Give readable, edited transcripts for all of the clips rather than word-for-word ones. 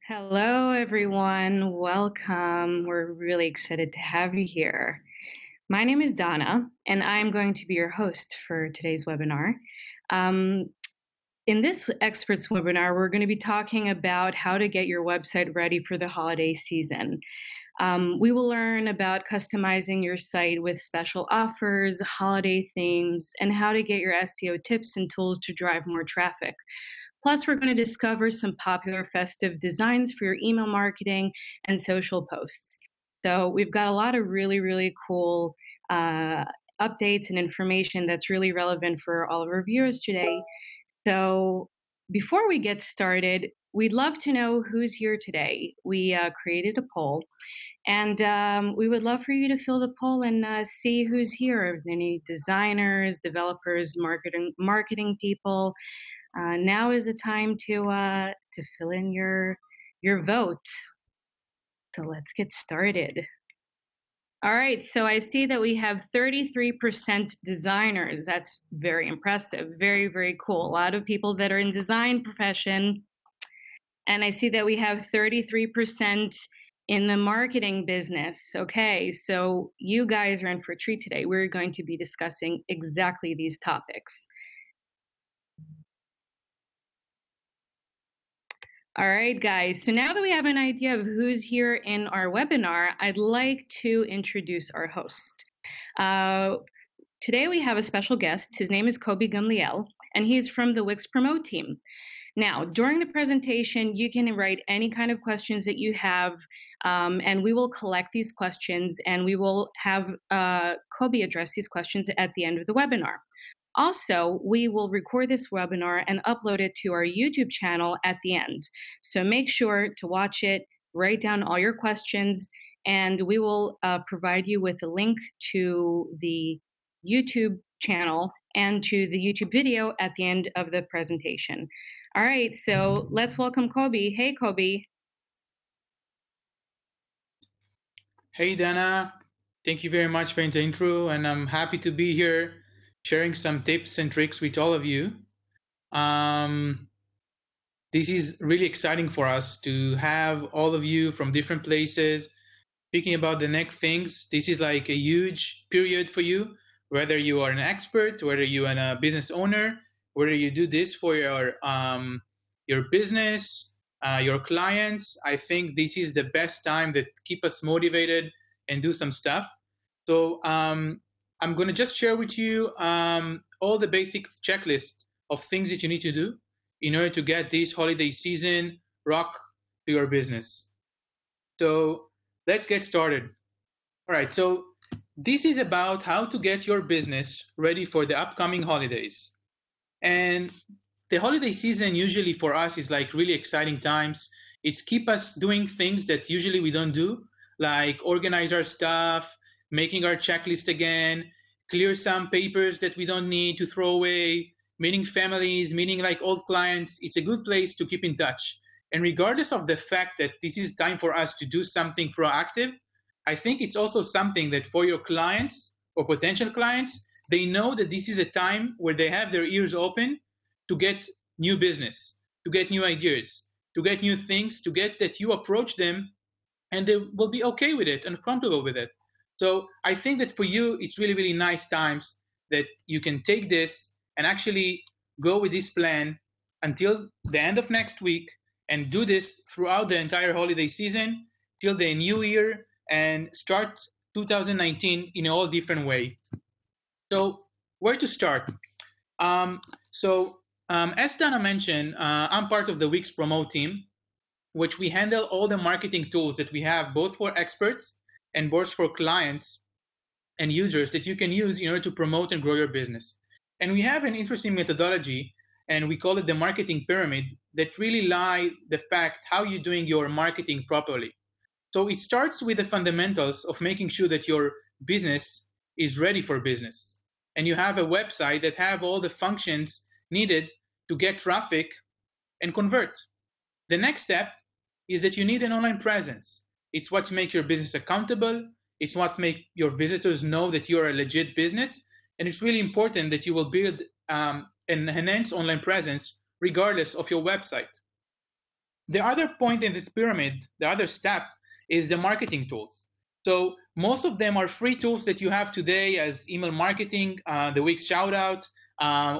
Hello, everyone. Welcome. We're really excited to have you here. My name is Donna, and I'm going to be your host for today's webinar. Um, in this experts webinar, we're going to be talking about how to get your website ready for the holiday season. We will learn about customizing your site with special offers, holiday themes, and how to get your SEO tips and tools to drive more traffic. Plus, we're going to discover some popular festive designs for your email marketing and social posts. So we've got a lot of really, really cool updates and information that's really relevant for all of our viewers today. So before we get started, we'd love to know who's here today. We created a poll, and we would love for you to fill the poll and see who's here. Any designers, developers, marketing people. Now is the time to fill in your vote. So let's get started. All right, so I see that we have 33% designers. That's very impressive, very, very cool. A lot of people that are in design profession. And I see that we have 33% in the marketing business. Okay, so you guys are in for a treat today. We're going to be discussing exactly these topics. All right, guys. So now that we have an idea of who's here in our webinar, I'd like to introduce our host. Today we have a special guest. His name is Kobi Gamliel, and he's from the Wix Promote team. Now, during the presentation, you can write any kind of questions that you have, and we will collect these questions, and we will have Kobi address these questions at the end of the webinar. Also, we will record this webinar and upload it to our YouTube channel at the end. So make sure to watch it, write down all your questions, and we will provide you with a link to the YouTube channel and to the YouTube video at the end of the presentation. All right, so let's welcome Kobi. Hey, Kobi. Hey, Dana. Thank you very much for the intro, and I'm happy to be here sharing some tips and tricks with all of you. This is really exciting for us to have all of you from different places speaking about the next things. This is like a huge period for you, whether you are an expert, whether you are a business owner, whether you do this for your business, your clients. I think this is the best time that keep us motivated and do some stuff. So I'm going to just share with you all the basic checklist of things that you need to do in order to get this holiday season rock to your business. So let's get started. All right, so this is about how to get your business ready for the upcoming holidays. And the holiday season usually for us is like really exciting times. It's keep us doing things that usually we don't do, like organize our stuff, making our checklist again, clear some papers that we don't need to throw away, meeting families, meeting like old clients. It's a good place to keep in touch. And regardless of the fact that this is time for us to do something proactive, I think it's also something that for your clients or potential clients, they know that this is a time where they have their ears open to get new business, to get new ideas, to get new things, to get that you approach them and they will be okay with it and comfortable with it. So I think that for you, it's really, really nice times that you can take this and actually go with this plan until the end of next week and do this throughout the entire holiday season till the new year and start 2019 in a all different way. So where to start? As Dana mentioned, I'm part of the Wix Promote team, which we handle all the marketing tools that we have both for experts and both for clients and users that you can use in order to promote and grow your business. And we have an interesting methodology, and we call it the marketing pyramid, that really lie the fact how you're doing your marketing properly. So it starts with the fundamentals of making sure that your business is ready for business. And you have a website that have all the functions needed to get traffic and convert. The next step is that you need an online presence. It's what makes your business accountable. It's what makes your visitors know that you're a legit business. And it's really important that you will build an enhanced online presence regardless of your website. The other point in this pyramid, the other step, is the marketing tools. So most of them are free tools that you have today, as email marketing, the Wix shoutout,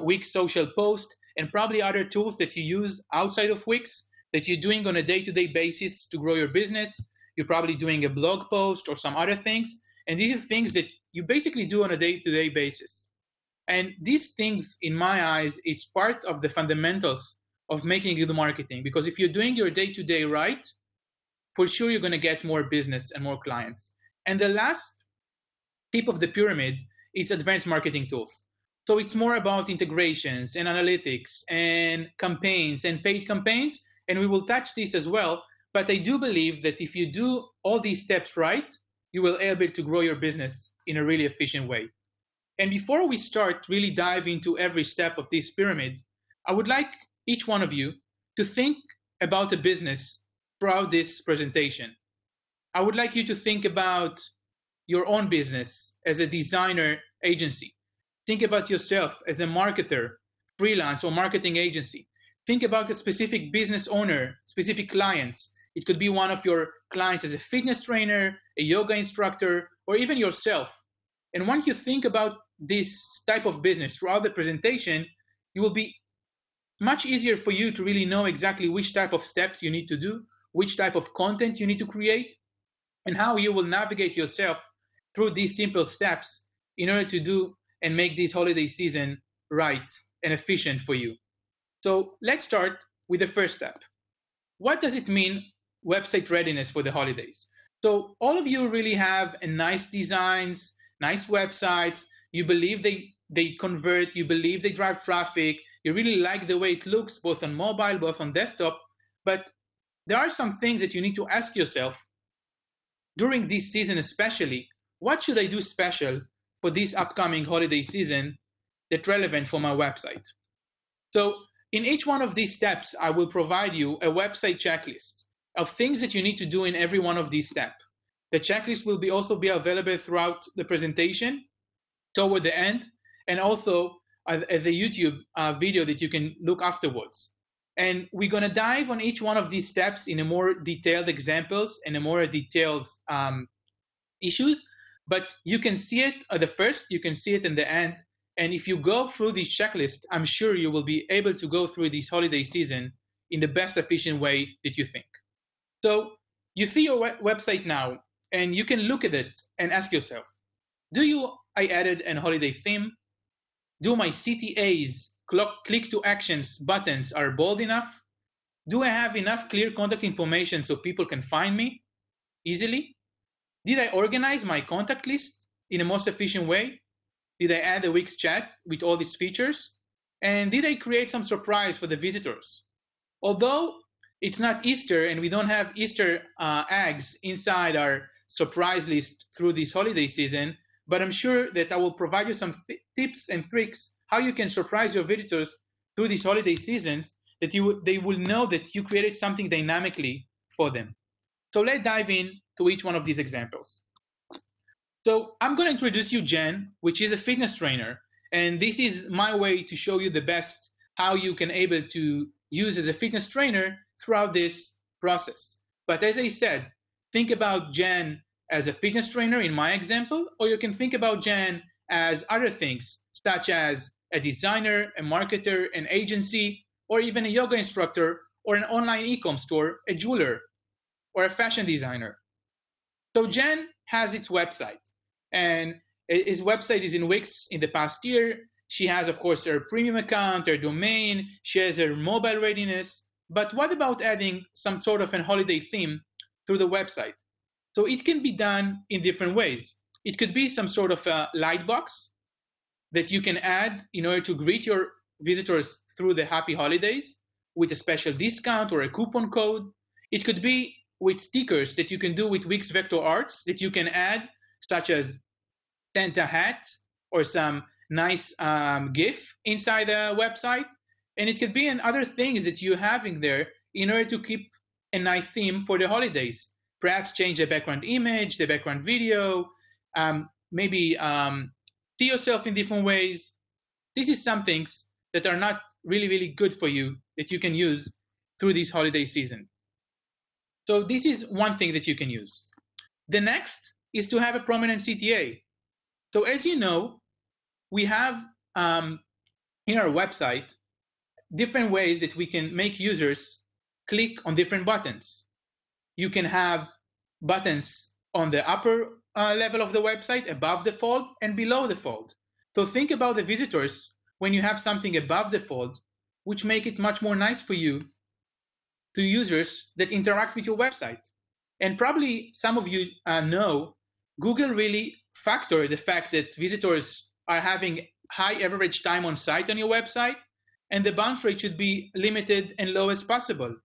Wix social post, and probably other tools that you use outside of Wix that you're doing on a day-to-day basis to grow your business. You're probably doing a blog post or some other things. And these are things that you basically do on a day-to-day basis. And these things, in my eyes, it's part of the fundamentals of making good marketing. Because if you're doing your day-to-day right, for sure you're going to get more business and more clients. And the last tip of the pyramid, it's advanced marketing tools. So it's more about integrations and analytics and campaigns and paid campaigns. And we will touch this as well. But I do believe that if you do all these steps right, you will be able to grow your business in a really efficient way. And before we start really dive into every step of this pyramid, I would like each one of you to think about a business throughout this presentation. I would like you to think about your own business as a designer agency. Think about yourself as a marketer, freelance, or marketing agency. Think about a specific business owner, specific clients. It could be one of your clients as a fitness trainer, a yoga instructor, or even yourself. And once you think about this type of business throughout the presentation, it will be much easier for you to really know exactly which type of steps you need to do, which type of content you need to create, and how you will navigate yourself through these simple steps in order to do and make this holiday season right and efficient for you. So let's start with the first step. What does it mean, website readiness for the holidays? So all of you really have a nice designs, nice websites. You believe they convert, you believe they drive traffic, you really like the way it looks both on mobile, both on desktop, but there are some things that you need to ask yourself during this season especially. What should I do special for this upcoming holiday season that's relevant for my website? So in each one of these steps, I will provide you a website checklist of things that you need to do in every one of these steps. The checklist will also be available throughout the presentation toward the end, and also as a YouTube video that you can look afterwards. And we're going to dive on each one of these steps in a more detailed examples and a more detailed issues. But you can see it at the first, you can see it in the end. And if you go through this checklist, I'm sure you will be able to go through this holiday season in the best efficient way that you think. So you see your website now, and you can look at it and ask yourself, I added an holiday theme? Do my CTAs, click to actions buttons are bold enough? Do I have enough clear contact information so people can find me easily? Did I organize my contact list in the most efficient way? Did I add a Wix chat with all these features? And did I create some surprise for the visitors? Although it's not Easter and we don't have Easter eggs inside our surprise list through this holiday season, but I'm sure that I will provide you some tips and tricks how you can surprise your visitors through these holiday seasons that they will know that you created something dynamically for them. So let's dive in to each one of these examples. So I'm going to introduce you Jen, which is a fitness trainer. And this is my way to show you the best how you can able to use as a fitness trainer throughout this process. But as I said, think about Jen as a fitness trainer in my example, or you can think about Jen as other things, such as a designer, a marketer, an agency, or even a yoga instructor, or an online e-com store, a jeweler, or a fashion designer. So Jen has its website, and his website is in Wix in the past year. She has, of course, her premium account, her domain, she has her mobile readiness. But what about adding some sort of a holiday theme through the website? So it can be done in different ways. It could be some sort of a light box that you can add in order to greet your visitors through the happy holidays with a special discount or a coupon code. It could be with stickers that you can do with Wix Vector Arts that you can add, such as Santa hat or some nice GIF inside the website. And it could be in other things that you're having there in order to keep a nice theme for the holidays. Perhaps change the background image, the background video, maybe see yourself in different ways. This is some things that are not really, really good for you that you can use through this holiday season. So this is one thing that you can use. The next is to have a prominent CTA. So as you know, we have in our website different ways that we can make users click on different buttons. You can have buttons on the upper level of the website, above the fold, and below the fold. So think about the visitors when you have something above the fold, which make it much more nice for you to users that interact with your website. And probably some of you know Google really factor the fact that visitors are having high average time on site on your website, and the bounce rate should be limited and low as possible.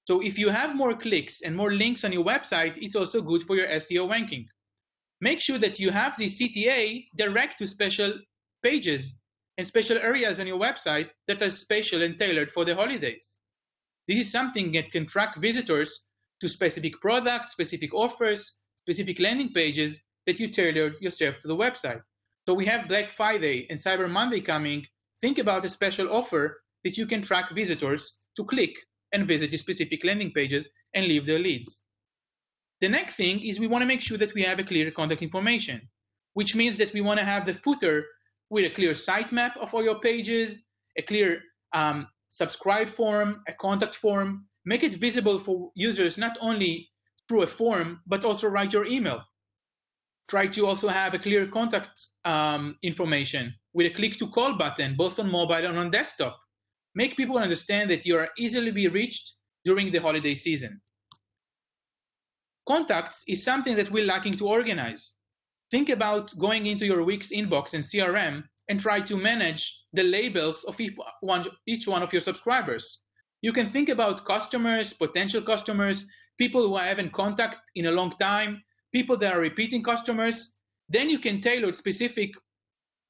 So if you have more clicks and more links on your website, it's also good for your SEO ranking. Make sure that you have the CTA direct to special pages and special areas on your website that are special and tailored for the holidays. This is something that can track visitors to specific products, specific offers, specific landing pages that you tailored yourself to the website. So we have Black Friday and Cyber Monday coming. Think about a special offer that you can track visitors to click and visit the specific landing pages and leave their leads. The next thing is we want to make sure that we have a clear contact information, which means that we want to have the footer with a clear sitemap of all your pages, a clear subscribe form, a contact form. Make it visible for users not only through a form, but also write your email. Try to also have a clear contact information with a click to call button, both on mobile and on desktop. Make people understand that you are easily be reached during the holiday season. Contacts is something that we're lacking to organize. Think about going into your Wix inbox and CRM and try to manage the labels of each one of your subscribers. You can think about customers, potential customers, people who I haven't contacted in a long time, people that are repeating customers. Then you can tailor specific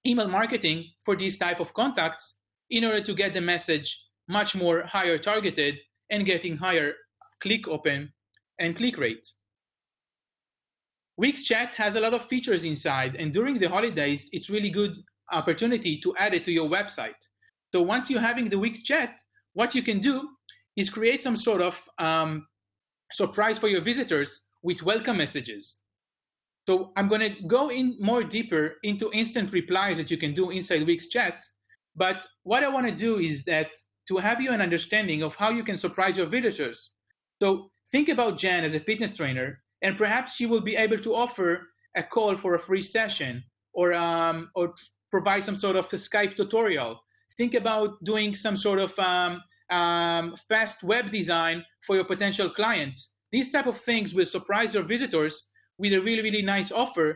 email marketing for these type of contacts in order to get the message much more higher targeted and getting higher click open and click rate. Wix Chat has a lot of features inside, and during the holidays, it's really good opportunity to add it to your website. So once you're having the Wix Chat, what you can do is create some sort of surprise for your visitors with welcome messages. So I'm going to go in more deeper into instant replies that you can do inside Wix Chat. But what I want to do is that to have you an understanding of how you can surprise your visitors. So think about Jen as a fitness trainer, and perhaps she will be able to offer a call for a free session or provide some sort of a Skype tutorial. Think about doing some sort of fast web design for your potential client. These type of things will surprise your visitors with a really, really nice offer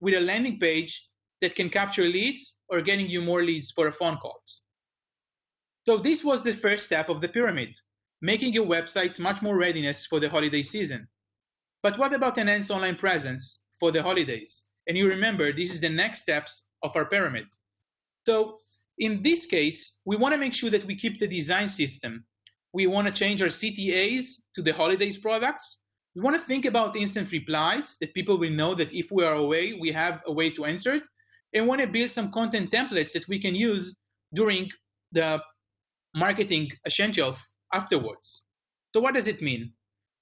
with a landing page that can capture leads or getting you more leads for a phone calls. So this was the first step of the pyramid, making your website much more readiness for the holiday season. But what about enhanced online presence for the holidays? And you remember, this is the next steps of our pyramid. So in this case, we want to make sure that we keep the design system. We want to change our CTAs to the holidays products. We want to think about instant replies that people will know that if we are away, we have a way to answer it. And want to build some content templates that we can use during the marketing essentials afterwards. So what does it mean?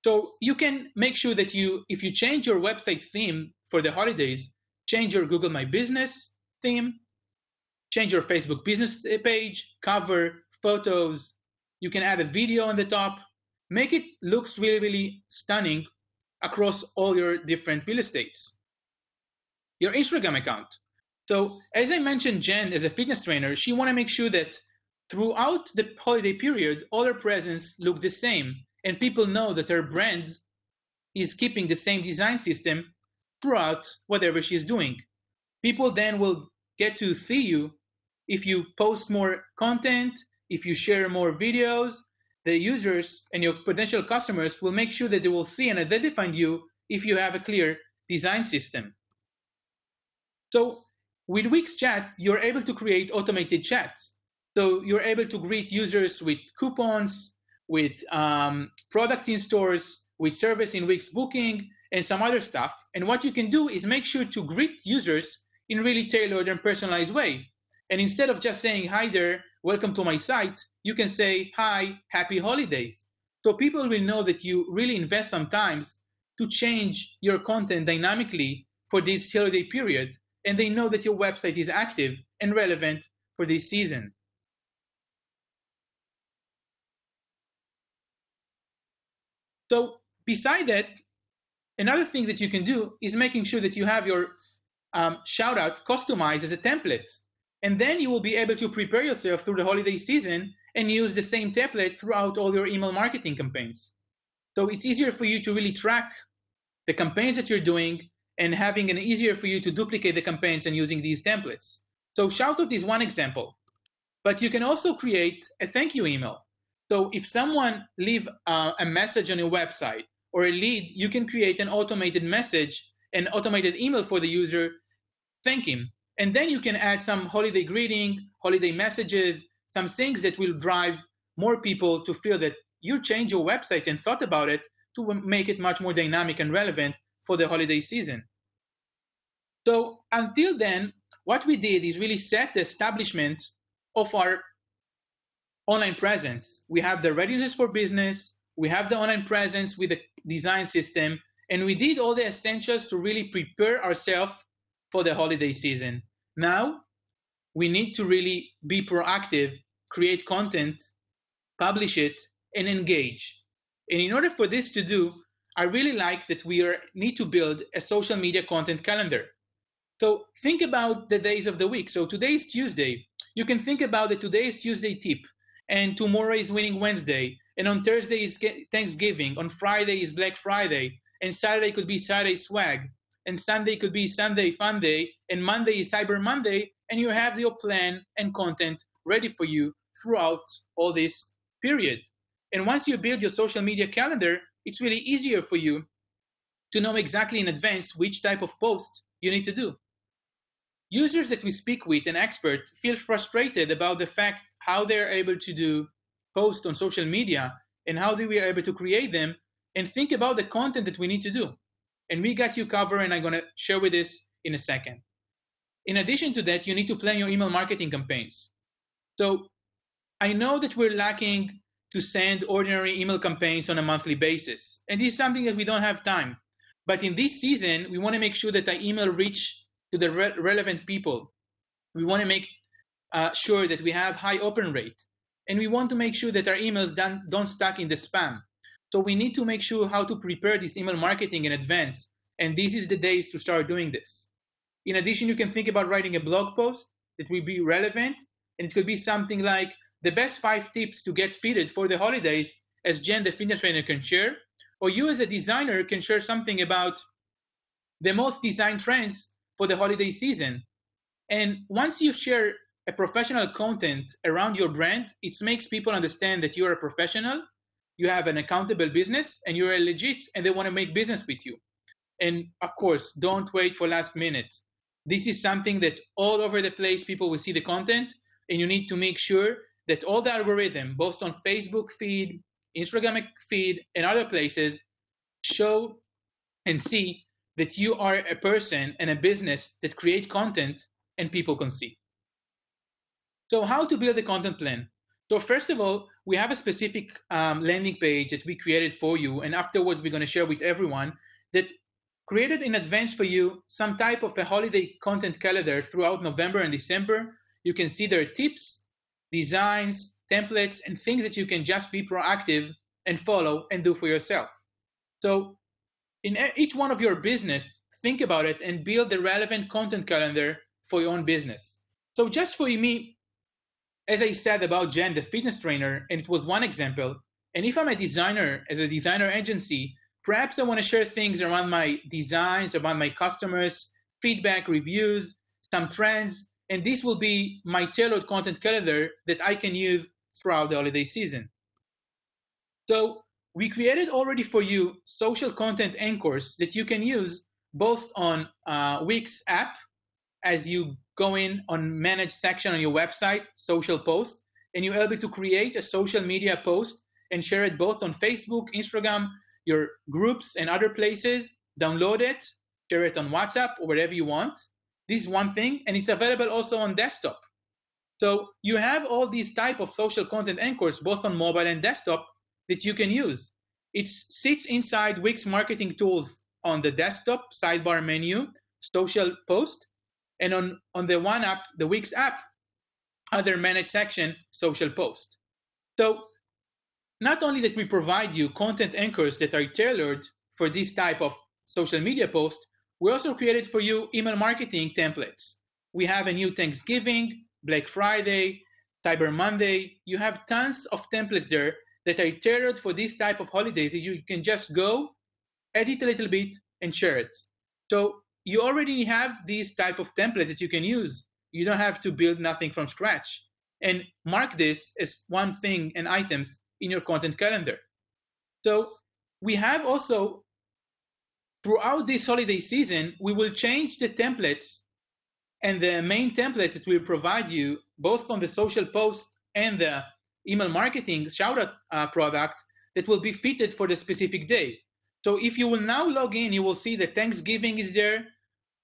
So you can make sure that if you change your website theme for the holidays, change your Google My Business theme, change your Facebook business page, cover, photos. You can add a video on the top. Make it looks really, really stunning across all your different real estates. Your Instagram account. So as I mentioned, Jen, as a fitness trainer, she want to make sure that throughout the holiday period, all her presence look the same. And people know that her brand is keeping the same design system throughout whatever she's doing. People then will get to see you if you post more content, if you share more videos. The users and your potential customers will make sure that they will see and identify you if you have a clear design system. So with Wix Chat, you're able to create automated chats. So you're able to greet users with coupons, with products in stores, with service in Wix Booking, and some other stuff. And what you can do is make sure to greet users in really tailored and personalized way. And instead of just saying, hi there, welcome to my site, you can say, hi, happy holidays. So people will know that you really invest some time to change your content dynamically for this holiday period, and they know that your website is active and relevant for this season. So beside that, another thing that you can do is making sure that you have your shout out customized as a template. And then you will be able to prepare yourself through the holiday season and use the same template throughout all your email marketing campaigns. So it's easier for you to really track the campaigns that you're doing and having an easier for you to duplicate the campaigns and using these templates. So shout out is one example, but you can also create a thank you email. So if someone leave a message on your website or a lead, you can create an automated message, an automated email for the user, thank him. And then you can add some holiday greeting, holiday messages, some things that will drive more people to feel that you changed your website and thought about it to make it much more dynamic and relevant for the holiday season. So until then, what we did is really set the establishment of our online presence. We have the readiness for business, we have the online presence with the design system, and we did all the essentials to really prepare ourselves for the holiday season. Now, we need to really be proactive, create content, publish it, and engage. And in order for this to do, I really like that we need to build a social media content calendar. So think about the days of the week. So today is Tuesday. You can think about that today is Tuesday tip, and tomorrow is Winning Wednesday, and on Thursday is Thanksgiving, on Friday is Black Friday, and Saturday could be Saturday swag, and Sunday could be Sunday fun day, and Monday is Cyber Monday, and you have your plan and content ready for you throughout all this period. And once you build your social media calendar, it's really easier for you to know exactly in advance which type of post you need to do. Users that we speak with and experts feel frustrated about the fact how they're able to do posts on social media and how we are able to create them, and think about the content that we need to do. And we got you covered, and I'm going to share with this in a second. In addition to that, you need to plan your email marketing campaigns. So I know that we're lacking to send ordinary email campaigns on a monthly basis, and this is something that we don't have time. But in this season, we want to make sure that the email reach to the relevant people. We want to make sure that we have high open rate, and we want to make sure that our emails don't stuck in the spam. So we need to make sure how to prepare this email marketing in advance, and this is the days to start doing this. In addition, you can think about writing a blog post that will be relevant, and it could be something like the best 5 tips to get fitted for the holidays, as Jen, the fitness trainer, can share, or you as a designer can share something about the most design trends for the holiday season. And once you share a professional content around your brand, it makes people understand that you're a professional, you have an accountable business, and you're legit, and they want to make business with you. And of course, don't wait for last minute. This is something that all over the place people will see the content, and you need to make sure that all the algorithm, both on Facebook feed, Instagram feed, and other places, show and see that you are a person and a business that create content and people can see. So how to build a content plan? So first of all, we have a specific landing page that we created for you, and afterwards we're going to share with everyone that created in advance for you some type of a holiday content calendar throughout November and December. You can see there are tips, designs, templates, and things that you can just be proactive and follow and do for yourself. So in each one of your business, think about it and build the relevant content calendar for your own business. So just for me, as I said about Jen, the fitness trainer, and it was one example, and if I'm a designer, as a designer agency, perhaps I want to share things around my designs, around my customers, feedback, reviews, some trends, and this will be my tailored content calendar that I can use throughout the holiday season. So we created already for you social content anchors that you can use both on Wix app as you go in on manage section on your website, social posts, and you're able to create a social media post and share it both on Facebook, Instagram, your groups and other places, download it, share it on WhatsApp or whatever you want. This is one thing, and it's available also on desktop. So you have all these type of social content anchors both on mobile and desktop that you can use. It sits inside Wix Marketing Tools on the desktop sidebar menu, social post, and on the one app, the Wix app, other manage section, social post. So not only that we provide you content anchors that are tailored for this type of social media post, we also created for you email marketing templates. We have a new Thanksgiving, Black Friday, Cyber Monday. You have tons of templates there that are tailored for this type of holiday that you can just go, edit a little bit, and share it. So you already have these type of templates that you can use. You don't have to build nothing from scratch. And mark this as one thing and items in your content calendar. So we have also, throughout this holiday season, we will change the templates and the main templates that we provide you, both on the social post and the email marketing shout-out product, that will be fitted for the specific day. So if you will now log in, you will see that Thanksgiving is there.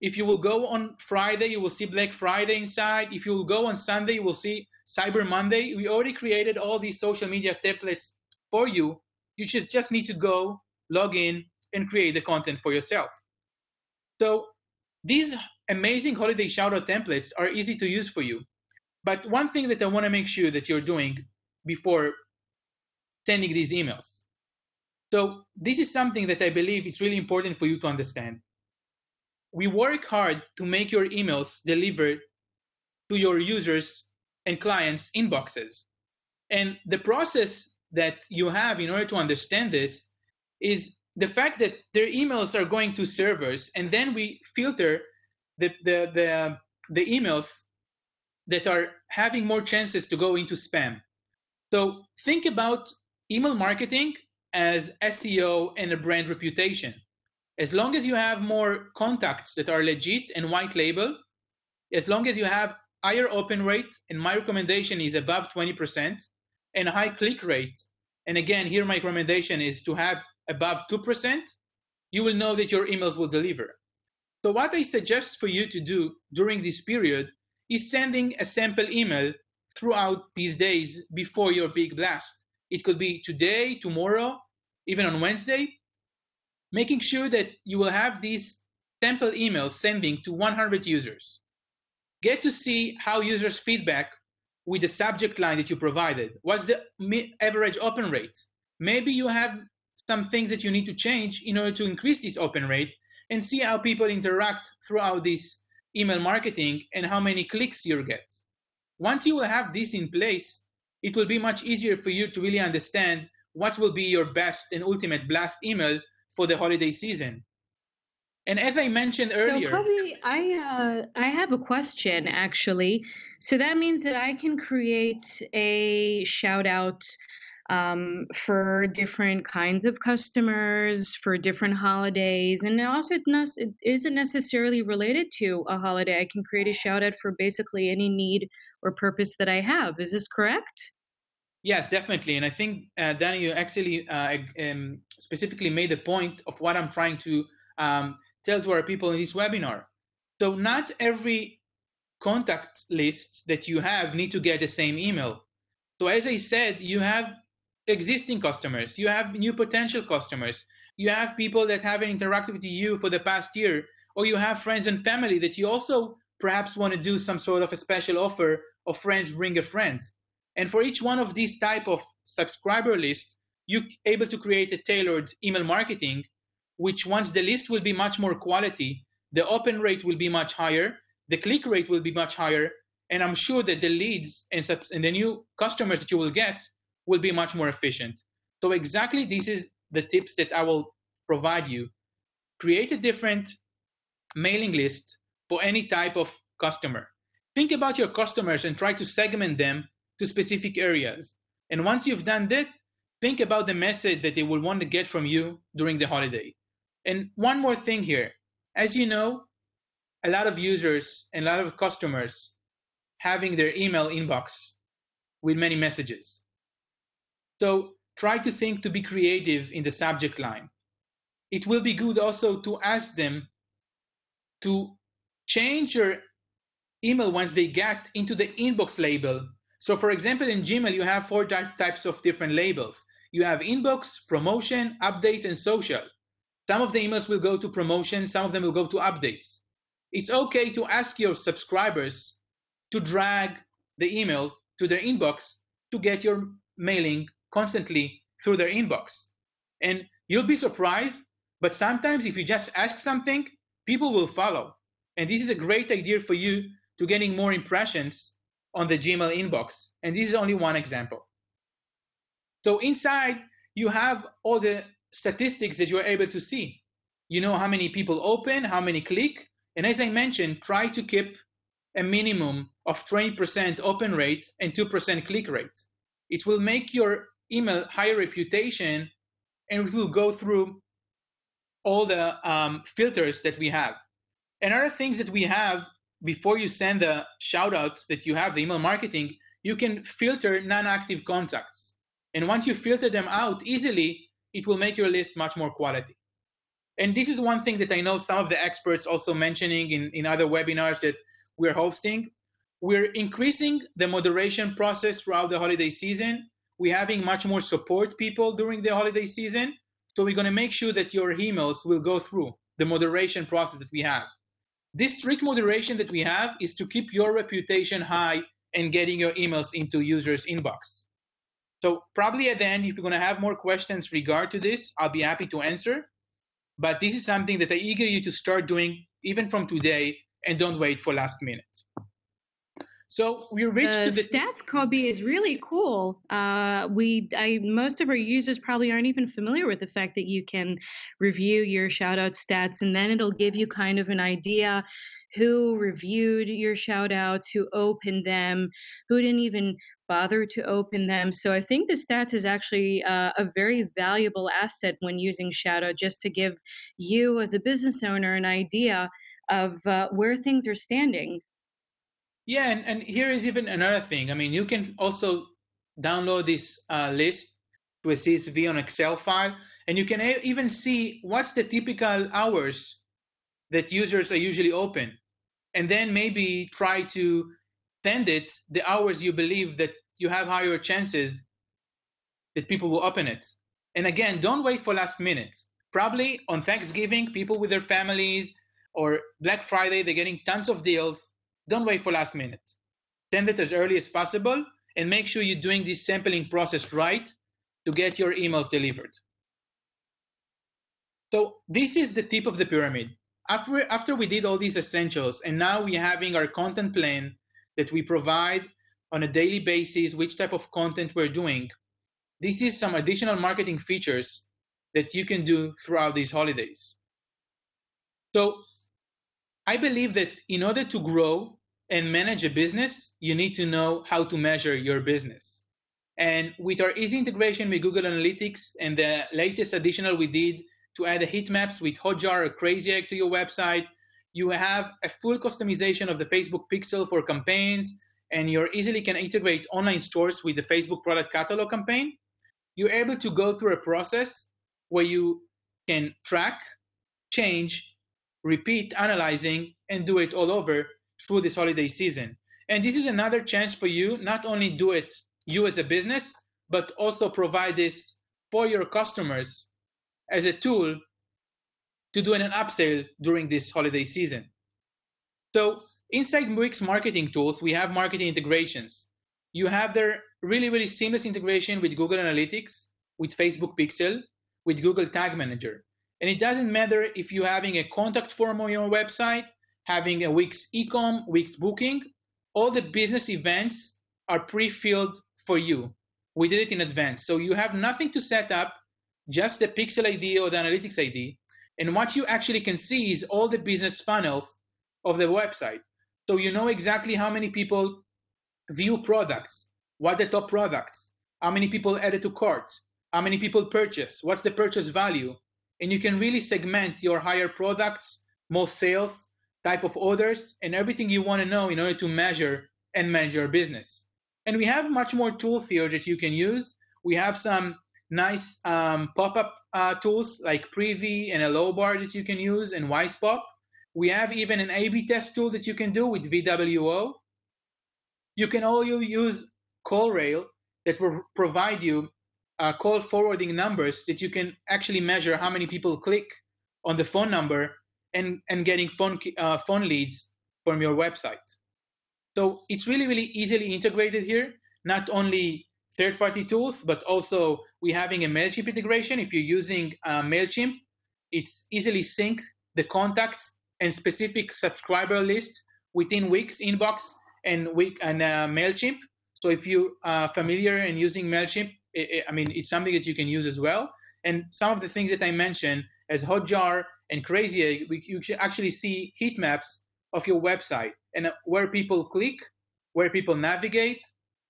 If you will go on Friday, you will see Black Friday inside. If you will go on Sunday, you will see Cyber Monday. We already created all these social media templates for you. You just need to go, log in, and create the content for yourself. So these amazing holiday shout-out templates are easy to use for you. But one thing that I want to make sure that you're doing before sending these emails. So this is something that I believe it's really important for you to understand. We work hard to make your emails deliver to your users and clients' inboxes. And the process that you have in order to understand this is the fact that their emails are going to servers, and then we filter the emails that are having more chances to go into spam. So think about email marketing as SEO and a brand reputation. As long as you have more contacts that are legit and white label, as long as you have higher open rate, and my recommendation is above 20%, and a high click rate, and again, here my recommendation is to have above 2%, you will know that your emails will deliver. So what I suggest for you to do during this period is sending a sample email throughout these days before your big blast. It could be today, tomorrow, even on Wednesday, making sure that you will have these sample emails sending to 100 users. Get to see how users feedback with the subject line that you provided. What's the average open rate? Maybe you have some things that you need to change in order to increase this open rate, and see how people interact throughout this email marketing and how many clicks you get. Once you will have this in place, it will be much easier for you to really understand what will be your best and ultimate blast email for the holiday season. And as I mentioned earlier, So Kobe, I have a question actually. So that means that I can create a shout out for different kinds of customers, for different holidays, and also it isn't necessarily related to a holiday. I can create a shout out for basically any need or purpose that I have. Is this correct? yes, definitely. And I think, Danny, you actually specifically made the point of what I'm trying to tell to our people in this webinar. So not every contact list that you have need to get the same email. So as I said, you have existing customers, you have new potential customers, you have people that haven't interacted with you for the past year, or you have friends and family that you also perhaps want to do some sort of a special offer of friends bring a friend. And for each one of these type of subscriber lists, you're able to create a tailored email marketing, which once the list will be much more quality, the open rate will be much higher, the click rate will be much higher, and I'm sure that the leads and the new customers that you will get will be much more efficient. So exactly this is the tips that I will provide you. Create a different mailing list for any type of customer. Think about your customers and try to segment them to specific areas. And once you've done that, think about the message that they will want to get from you during the holiday. And one more thing here. As you know, a lot of users and a lot of customers having their email inbox with many messages. So try to think to be creative in the subject line. It will be good also to ask them to change your email once they get into the inbox label. So for example, in Gmail, you have 4 types of different labels. You have inbox, promotion, updates, and social. Some of the emails will go to promotion, some of them will go to updates. It's okay to ask your subscribers to drag the emails to their inbox to get your mailing constantly through their inbox. And you'll be surprised, but sometimes if you just ask something, people will follow. And this is a great idea for you to getting more impressions on the Gmail inbox. And this is only one example. So inside, you have all the statistics that you're able to see. You know how many people open, how many click. And as I mentioned, try to keep a minimum of 20% open rate and 2% click rate. It will make your email higher reputation, and it will go through all the filters that we have. And other things that we have, before you send the shout outs that you have, the email marketing, you can filter non-active contacts. And once you filter them out easily, it will make your list much more quality. And this is one thing that I know some of the experts also mentioning in other webinars that we're hosting. We're increasing the moderation process throughout the holiday season. We're having much more support people during the holiday season. So we're going to make sure that your emails will go through the moderation process that we have. This strict moderation that we have is to keep your reputation high and getting your emails into users' inbox. So probably at the end, if you're going to have more questions regard to this, I'll be happy to answer. But this is something that I eager you to start doing even from today, and don't wait for last minute. So we reached to the stats copy is really cool. Most of our users probably aren't even familiar with the fact that you can review your shout out stats, and then it'll give you kind of an idea who reviewed your shout outs, who opened them, who didn't even bother to open them. So I think the stats is actually a very valuable asset when using shout out, just to give you as a business owner an idea of where things are standing. Yeah, and here is even another thing. I mean, you can also download this list to a CSV on Excel file, and you can even see what's the typical hours that users are usually open, and then maybe try to send it the hours you believe that you have higher chances that people will open it. And again, don't wait for last minute. Probably on Thanksgiving, people with their families, or Black Friday, they're getting tons of deals. Don't wait for last minute. Send it as early as possible, and make sure you're doing this sampling process right to get your emails delivered. So this is the tip of the pyramid. After we did all these essentials, and now we're having our content plan that we provide on a daily basis, which type of content we're doing. This is some additional marketing features that you can do throughout these holidays. So I believe that in order to grow and manage a business, you need to know how to measure your business. And with our easy integration with Google Analytics and the latest additional we did to add a heat maps with Hotjar or Crazy Egg to your website, you have a full customization of the Facebook pixel for campaigns, and you easily can integrate online stores with the Facebook product catalog campaign. You're able to go through a process where you can track, change, repeat analyzing, and do it all over through this holiday season. And this is another chance for you, not only do it you as a business, but also provide this for your customers as a tool to do an upsell during this holiday season. So inside Wix marketing tools, we have marketing integrations. You have their really, really seamless integration with Google Analytics, with Facebook Pixel, with Google Tag Manager. And it doesn't matter if you're having a contact form on your website, having a Wix Ecom, Wix Booking, all the business events are pre-filled for you. We did it in advance. So you have nothing to set up, just the Pixel ID or the Analytics ID. And what you actually can see is all the business funnels of the website. So you know exactly how many people view products, what the top products, how many people added to cart, how many people purchase, what's the purchase value. And you can really segment your higher products, most sales, type of orders, and everything you want to know in order to measure and manage your business. And we have much more tools here that you can use. We have some nice pop-up tools like Preview and a low bar that you can use, and Wisepop. We have even an A/B test tool that you can do with VWO. You can also use CallRail that will provide you call forwarding numbers that you can actually measure how many people click on the phone number and getting phone leads from your website. So it's really, really easily integrated here, not only third-party tools, but also we having a MailChimp integration. If you're using MailChimp, it's easily synced the contacts and specific subscriber list within Wix inbox and MailChimp. So if you are familiar and using MailChimp, it's something that you can use as well. And some of the things that I mentioned as Hotjar and Crazy Egg, you should actually see heat maps of your website and where people click, where people navigate,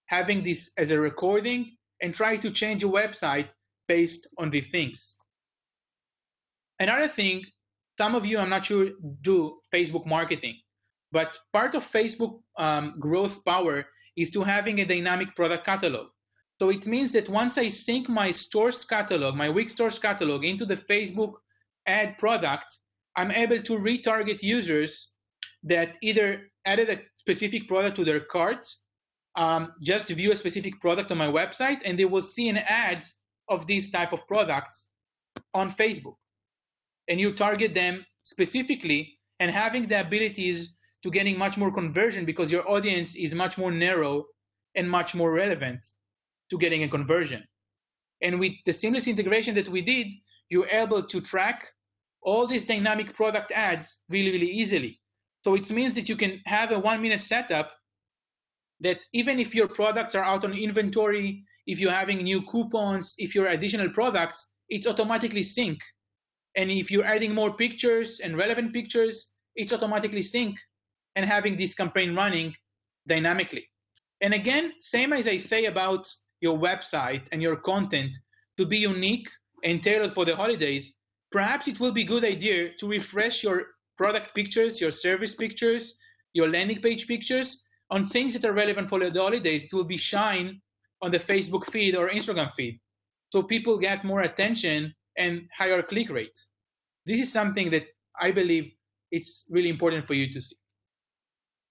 having this as a recording, and try to change your website based on these things. Another thing, some of you, I'm not sure, do Facebook marketing, but part of Facebook growth power is to having a dynamic product catalog. So it means that once I sync my stores catalog, my Wix stores catalog into the Facebook ad product, I'm able to retarget users that either added a specific product to their cart, just view a specific product on my website, and they will see an ad of these type of products on Facebook. And you target them specifically and having the abilities to getting much more conversion because your audience is much more narrow and much more relevant to getting a conversion. And with the seamless integration that we did, you're able to track all these dynamic product ads really, really easily. So it means that you can have a 1-minute setup that even if your products are out on inventory, if you're having new coupons, if you're additional products, it's automatically sync. And if you're adding more pictures and relevant pictures, it's automatically sync and having this campaign running dynamically. And again, same as I say about your website and your content to be unique and tailored for the holidays, perhaps it will be a good idea to refresh your product pictures, your service pictures, your landing page pictures on things that are relevant for the holidays. It will be shine on the Facebook feed or Instagram feed, so people get more attention and higher click rates. This is something that I believe it's really important for you to see.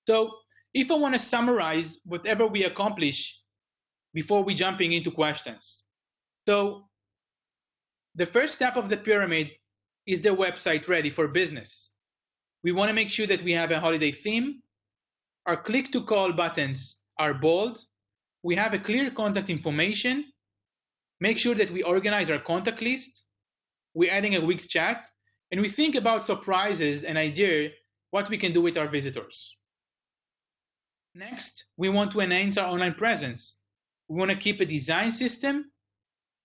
So if I want to summarize whatever we accomplish before we jumping into questions. So the first step of the pyramid is the website ready for business. We want to make sure that we have a holiday theme. Our click to call buttons are bold. We have a clear contact information. Make sure that we organize our contact list. We're adding a Wix chat. And we think about surprises and idea what we can do with our visitors. Next, we want to enhance our online presence. We want to keep a design system.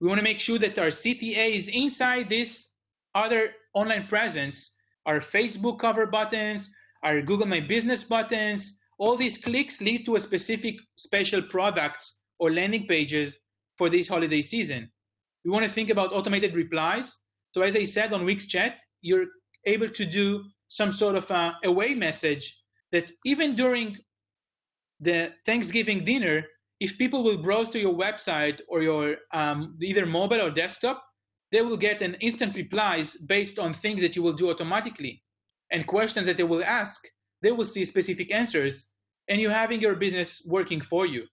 We want to make sure that our CTAs inside this other online presence, our Facebook cover buttons, our Google My Business buttons, all these clicks lead to a specific special products or landing pages for this holiday season. We want to think about automated replies. So as I said on Wix Chat, you're able to do some sort of a away message that even during the Thanksgiving dinner, if people will browse to your website or your either mobile or desktop, they will get an instant replies based on things that you will do automatically and questions that they will ask. They will see specific answers, and you're having your business working for you.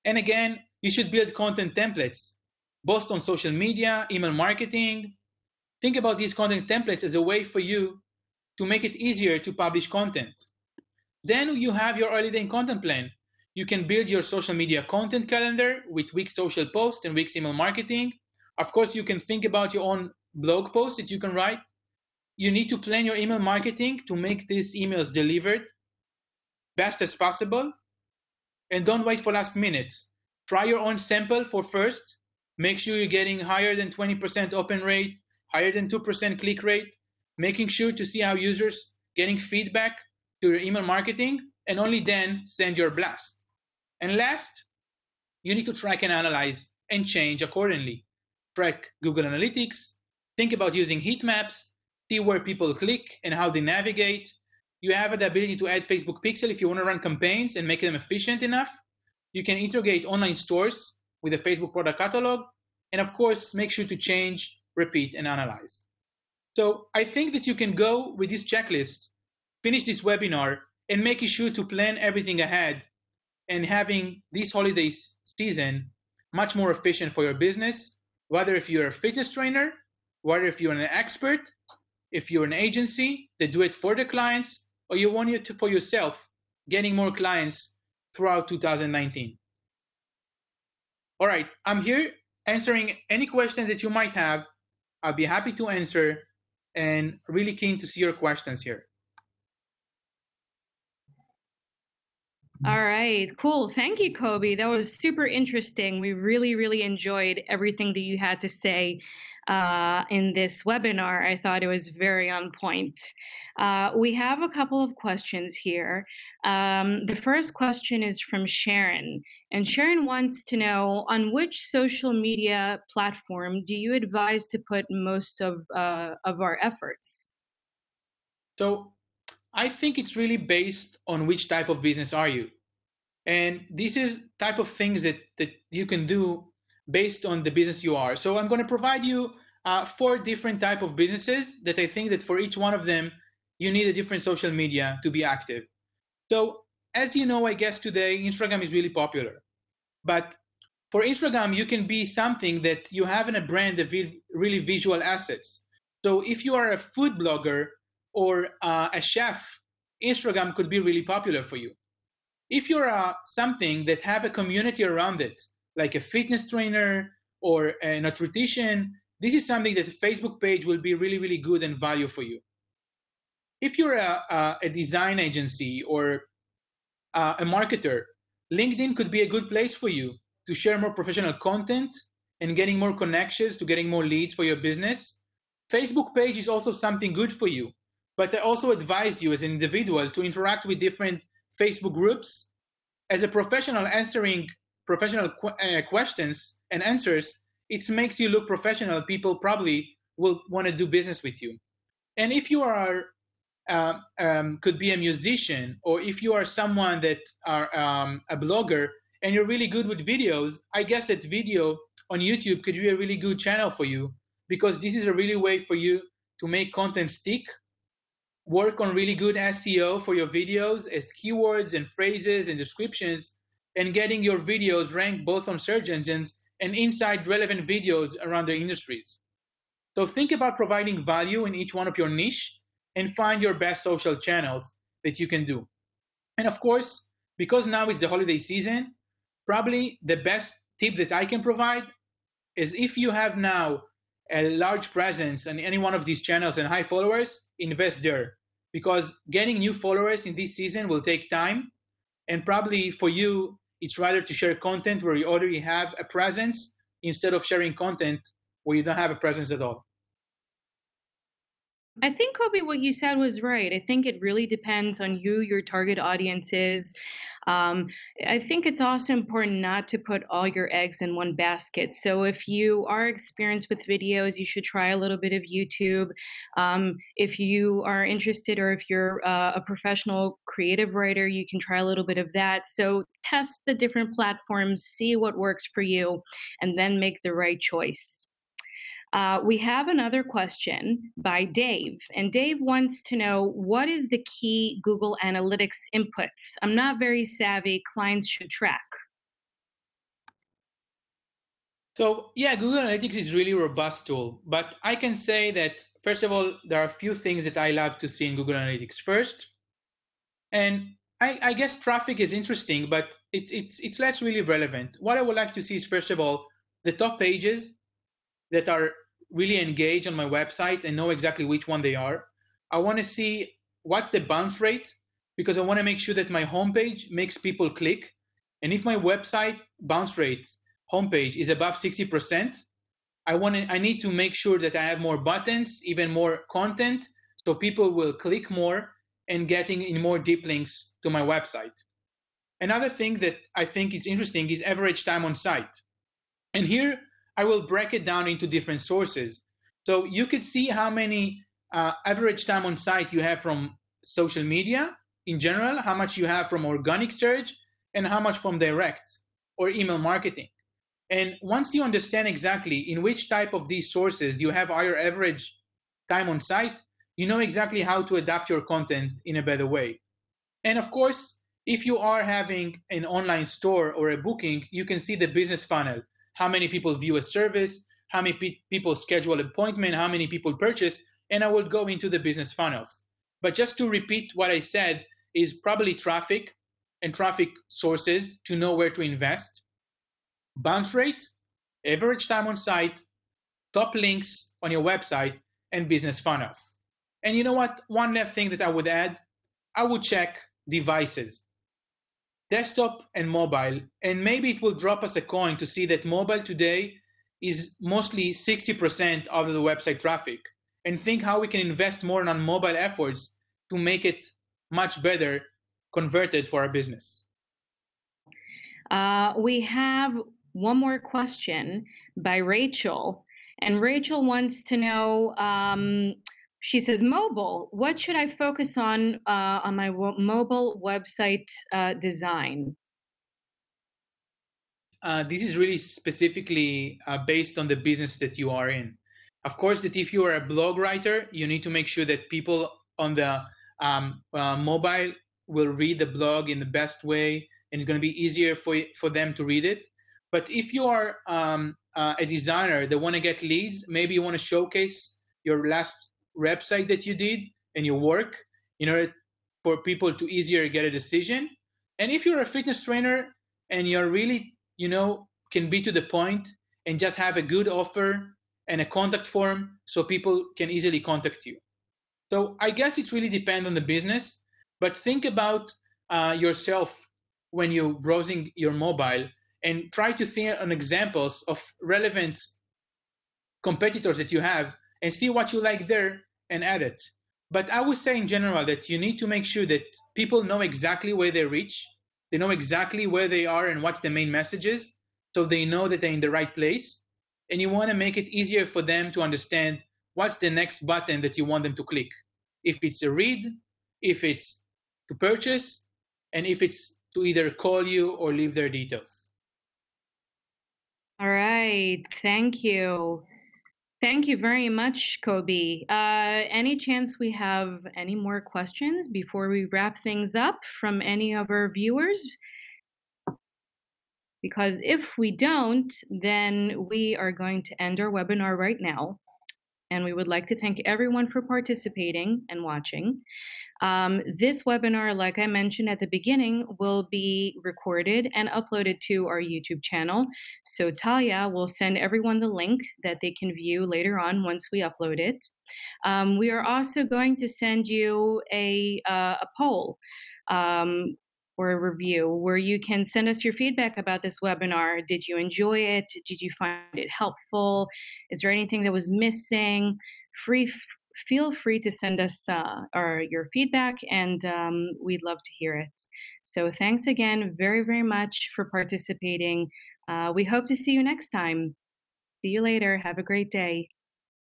And again, you should build content templates, both on social media, email marketing. Think about these content templates as a way for you to make it easier to publish content. Then you have your early day content plan. You can build your social media content calendar with Wix social post and Wix email marketing. Of course, you can think about your own blog post that you can write. You need to plan your email marketing to make these emails delivered best as possible. And don't wait for last minute. Try your own sample for first. Make sure you're getting higher than 20% open rate, higher than 2% click rate, making sure to see how users getting feedback to your email marketing, and only then send your blast. And last, you need to track and analyze and change accordingly. Track Google Analytics, think about using heat maps, see where people click and how they navigate. You have the ability to add Facebook Pixel if you want to run campaigns and make them efficient enough. You can integrate online stores with a Facebook product catalog. And of course, make sure to change, repeat, and analyze. So I think that you can go with this checklist, finish this webinar, and making sure to plan everything ahead and having this holiday season much more efficient for your business, whether if you're a fitness trainer, whether if you're an expert, if you're an agency that do it for the clients, or you want it for yourself, getting more clients throughout 2019. All right, I'm here answering any questions that you might have. I'll be happy to answer and really keen to see your questions here. All right, cool. Thank you, Kobe. That was super interesting. We really, really enjoyed everything that you had to say in this webinar. I thought it was very on point. We have a couple of questions here. The first question is from Sharon, and Sharon wants to know, on which social media platform do you advise to put most of our efforts? So I think it's really based on which type of business are you. And this is type of things that you can do based on the business you are. So I'm going to provide you 4 different type of businesses that I think that for each one of them, you need a different social media to be active. So as you know, I guess today, Instagram is really popular. But for Instagram, you can be something that you have in a brand of really visual assets. So if you are a food blogger or a chef, Instagram could be really popular for you. If you're something that have a community around it, like a fitness trainer or a nutrition, this is something that a Facebook page will be really, really good and value for you. If you're a design agency or a marketer, LinkedIn could be a good place for you to share more professional content and getting more connections to getting more leads for your business. Facebook page is also something good for you, but I also advise you as an individual to interact with different Facebook groups. As a professional answering professional questions and answers, it makes you look professional. People probably will want to do business with you. And if you are could be a musician, or if you are someone that are a blogger and you're really good with videos, I guess that video on YouTube could be a really good channel for you, because this is a really way for you to make content stick, work on really good SEO for your videos as keywords and phrases and descriptions, and getting your videos ranked both on search engines and inside relevant videos around the industries. So think about providing value in each one of your niche and find your best social channels that you can do. And of course, because now it's the holiday season, probably the best tip that I can provide is, if you have now a large presence on any one of these channels and high followers, invest there, because getting new followers in this season will take time. And probably for you, it's rather to share content where you already have a presence instead of sharing content where you don't have a presence at all. I think, Kobe, what you said was right. I think it really depends on who your target audience is. I think it's also important not to put all your eggs in one basket. So if you are experienced with videos, you should try a little bit of YouTube. If you are interested, or if you're a professional creative writer, you can try a little bit of that. So test the different platforms, see what works for you, and then make the right choice. We have another question by Dave, and Dave wants to know, what is the key Google Analytics inputs? I'm not very savvy. Clients should track. So yeah, Google Analytics is really a robust tool, but I can say that, first of all, there are a few things that I love to see in Google Analytics. First, and I guess traffic is interesting, but it's less really relevant. What I would like to see is, first of all, the top pages that are really engage on my website and know exactly which one they are. I want to see what's the bounce rate, because I want to make sure that my homepage makes people click. And if my website bounce rate homepage is above 60%, I need to make sure that I have more buttons, even more content, so people will click more and getting in more deep links to my website. Another thing that I think is interesting is average time on site. And here I will break it down into different sources. So you could see how many average time on site you have from social media in general, how much you have from organic search, and how much from direct or email marketing. And once you understand exactly in which type of these sources you have higher average time on site, you know exactly how to adapt your content in a better way. And of course, if you are having an online store or a booking, you can see the business funnel. how many people view a service, how many people schedule an appointment, how many people purchase, and I will go into the business funnels. But just to repeat what I said is probably traffic and traffic sources to know where to invest, bounce rate, average time on site, top links on your website, and business funnels. And you know what? One last thing that I would add, I would check devices, desktop and mobile, and maybe it will drop us a coin to see that mobile today is mostly 60% of the website traffic. And think how we can invest more on mobile efforts to make it much better converted for our business. We have one more question by Rachel. And Rachel wants to know, she says, mobile, what should I focus on my mobile website design? This is really specifically based on the business that you are in. Of course, that if you are a blog writer, you need to make sure that people on the mobile will read the blog in the best way, and it's going to be easier for them to read it. But if you are a designer that want to get leads, maybe you want to showcase your last website that you did and your work in order for people to easier get a decision. And if you're a fitness trainer and you're really, can be to the point and just have a good offer and a contact form so people can easily contact you. So I guess it really depends on the business, but think about yourself when you're browsing your mobile and try to think on examples of relevant competitors that you have and see what you like there and add it. But I would say in general that you need to make sure that people know exactly where they reach, they know exactly where they are and what's the main messages, so they know that they're in the right place. And you want to make it easier for them to understand what's the next button that you want them to click. If it's a read, if it's to purchase, and if it's to either call you or leave their details. All right. Thank you. Thank you very much, Kobe. Any chance we have any more questions before we wrap things up from any of our viewers? Because if we don't, then we are going to end our webinar right now. And we would like to thank everyone for participating and watching. This webinar, like I mentioned at the beginning, will be recorded and uploaded to our YouTube channel. So Talia will send everyone the link that they can view later on once we upload it. We are also going to send you a poll or a review where you can send us your feedback about this webinar. Did you enjoy it? Did you find it helpful? Is there anything that was missing? Feel free to send us your feedback, and we'd love to hear it. So thanks again very, very much for participating. We hope to see you next time. See you later. Have a great day.